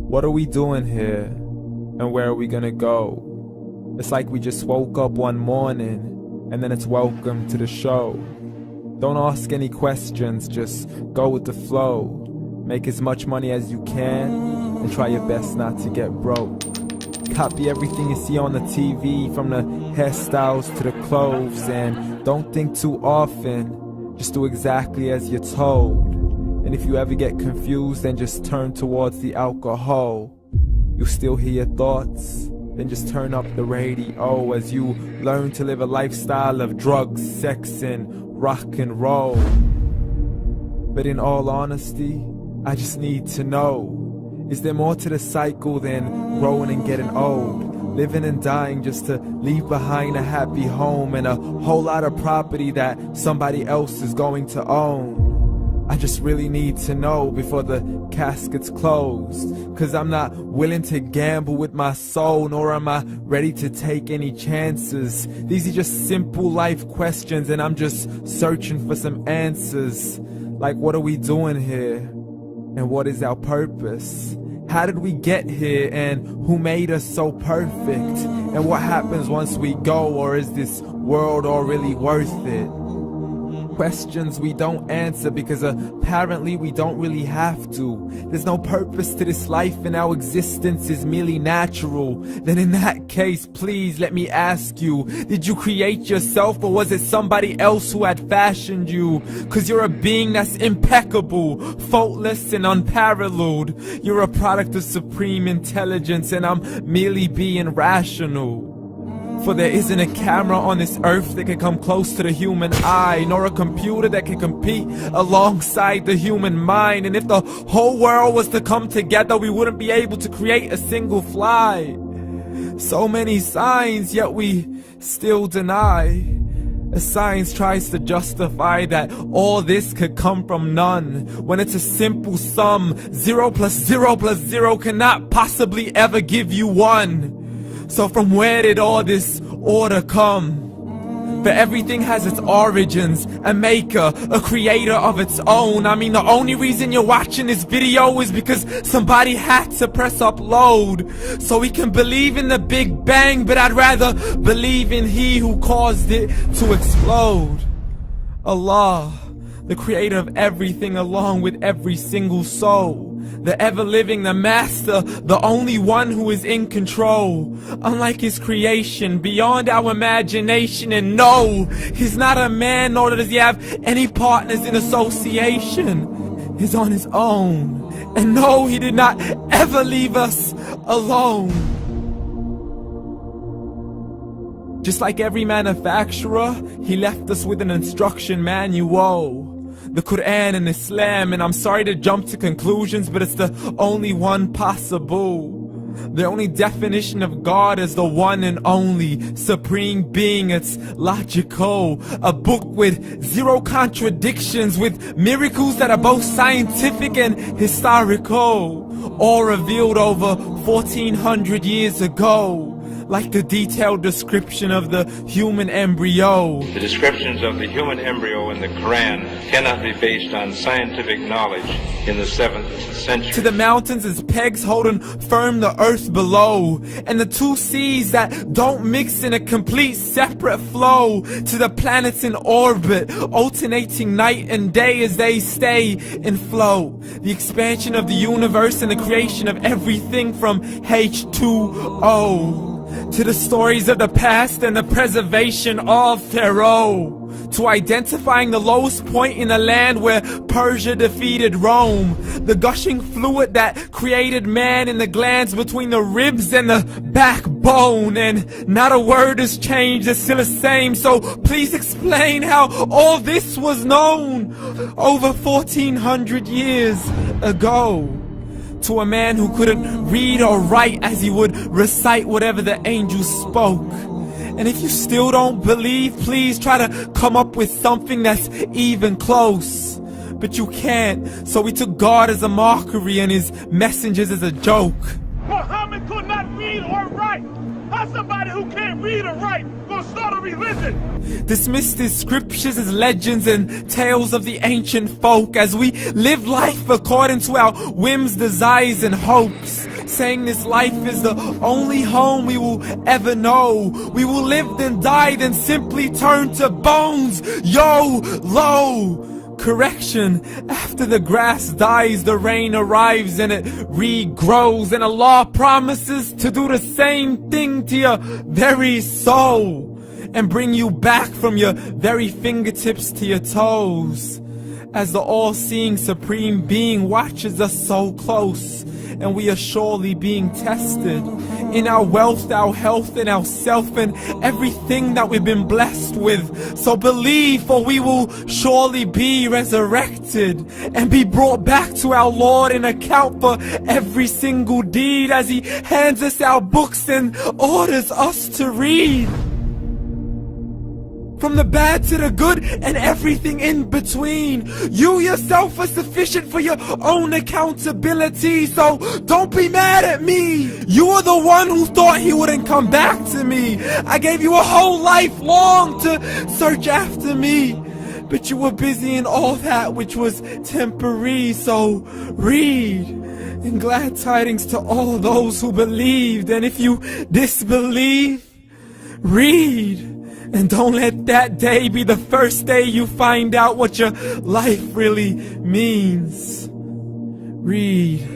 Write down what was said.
What are we doing here? And where are we gonna go? It's like we just woke up one morning, and then it's welcome to the show. Don't ask any questions, just go with the flow. Make as much money as you can, and try your best not to get broke. Copy everything you see on the TV, from the hairstyles to the clothes, and don't think too often, just do exactly as you're told. And if you ever get confused, then just turn towards the alcohol. You still hear your thoughts? Then just turn up the radio as you learn to live a lifestyle of drugs, sex, and rock and roll. But in all honesty, I just need to know, is there more to the cycle than growing and getting old? Living and dying just to leave behind a happy home and a whole lot of property that somebody else is going to own. I just really need to know before the casket's closed, 'cause I'm not willing to gamble with my soul, nor am I ready to take any chances. These are just simple life questions, and I'm just searching for some answers. Like, what are we doing here? And what is our purpose? How did we get here, and who made us so perfect? And what happens once we go, or is this world all really worth it? Questions we don't answer because apparently we don't really have to. There's no purpose to this life and our existence is merely natural. Then in that case, please let me ask you, did you create yourself, or was it somebody else who had fashioned you? 'Cause you're a being that's impeccable, faultless and unparalleled. You're a product of supreme intelligence, and I'm merely being rational. For there isn't a camera on this earth that can come close to the human eye, nor a computer that can compete alongside the human mind. And if the whole world was to come together, we wouldn't be able to create a single fly. So many signs, yet we still deny. As science tries to justify that all this could come from none, when it's a simple sum. 0 plus 0 plus 0 cannot possibly ever give you 1. So from where did all this order come? For everything has its origins, a maker, a creator of its own. I mean, the only reason you're watching this video is because somebody had to press upload. So we can believe in the Big Bang, but I'd rather believe in He who caused it to explode. Allah, the creator of everything along with every single soul. The ever-living, the master, the only one who is in control. Unlike his creation, beyond our imagination. And no, he's not a man, nor does he have any partners in association. He's on his own. And no, he did not ever leave us alone. Just like every manufacturer, he left us with an instruction manual. The Quran and Islam, and I'm sorry to jump to conclusions, but it's the only one possible. The only definition of God is the one and only supreme being. It's logical, a book with 0 contradictions, with miracles that are both scientific and historical, all revealed over 1400 years ago. Like the detailed description of the human embryo. The descriptions of the human embryo in the Quran cannot be based on scientific knowledge in the 7th century. To the mountains as pegs holding firm the earth below, and the 2 seas that don't mix in a complete separate flow. To the planets in orbit, alternating night and day as they stay in flow. The expansion of the universe and the creation of everything from H2O. To the stories of the past and the preservation of Pharaoh. To identifying the lowest point in the land where Persia defeated Rome. The gushing fluid that created man in the glands between the ribs and the backbone. And not a word has changed, it's still the same. So please explain how all this was known over 1400 years ago. To a man who couldn't read or write, as he would recite whatever the angels spoke. And if you still don't believe, please try to come up with something that's even close. But you can't, so we took God as a mockery and his messengers as a joke. Muhammad could not read or write. How's somebody who can't read or write gonna start a religion? Dismissed his scriptures as legends and tales of the ancient folk, as we live life according to our whims, desires, and hopes. saying this life is the only home we will ever know. We will live then die, then simply turn to bones. YOLO! Correction, after the grass dies, the rain arrives and it regrows, and Allah promises to do the same thing to your very soul and bring you back from your very fingertips to your toes, as the all-seeing supreme being watches us so close, and we are surely being tested in our wealth, our health, and our self, and everything that we've been blessed with. So believe, for we will surely be resurrected and be brought back to our Lord and account for every single deed, as He hands us our books and orders us to read. From the bad to the good and everything in between. You yourself are sufficient for your own accountability, so don't be mad at me. You are the one who thought He wouldn't come back to me. I gave you a whole life long to search after me, but you were busy in all that which was temporary. So read, and glad tidings to all those who believed. And if you disbelieve, read. And don't let that day be the first day you find out what your life really means. Read.